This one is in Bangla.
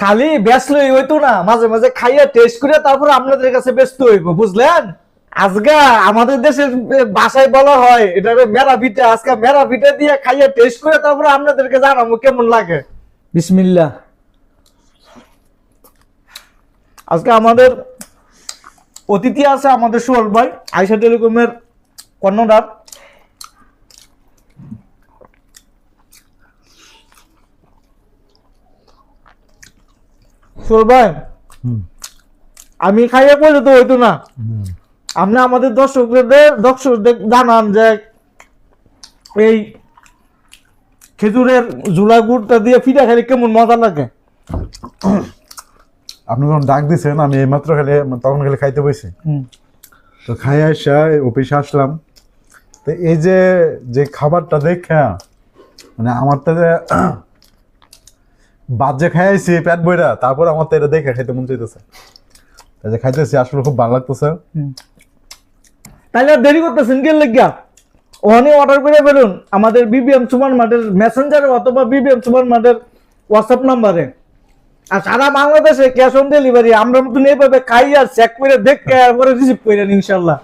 খালি বেচলই হইতো না, মাঝে মাঝে খাইয়া টেস্ট করে তারপর আপনাদের কাছে ব্যস্ত হইব, বুঝলেন? আজকে আমাদের দেশের ভাষায় বলা হয় এটা মেরা পিঠা, আজকে মেরা পিঠা দিয়ে খাইয়া টেস্ট করে তারপর আপনাদেরকে জানাবো কেমন লাগে। বিসমিল্লাহ। আজকে আমাদের অতিথি আছে আমাদের সোহেল ভাই, আয়শা টেলিকমের কর্ণধার। সোহেল ভাই, আমি খাইয়া করলে তো হইতো না, আপনি আমাদের দর্শকদের জানান যে এই খেজুরের ঝুলা গুড়টা দিয়ে পিঠা খেলে কেমন মজা লাগে। আপনি যখন ডাক দিছেন আমি এইমাত্র খেলে তখন খেলে খাইতে বসছি। তো খাই আসা অফিসে আসলাম, তো এই যে যে খাবারটা দেখে মানে আমার তো বাদ যে খাইছি পেট বইরা, তারপর আমার তো এটা দেখে খাইতে মন চাইতেছে, এই যে খাইতেছি আসলে খুব ভালো লাগতেছে। তাহলে আর দেরি করতেছেন কে লাগিয়া, ওখানে অর্ডার করে ফেলুন আমাদের বিবিএম সুপার মার্টের মেসেঞ্জারে অথবা বিবিএম সুপার মার্টের হোয়াটসঅ্যাপ নাম্বারে। আর সারা বাংলাদেশে ক্যাশ অন ডেলিভারি আমরা মতন এইভাবে খাই আর চেক করে দেখে পরে রিসিভ করেন ইনশাল্লাহ।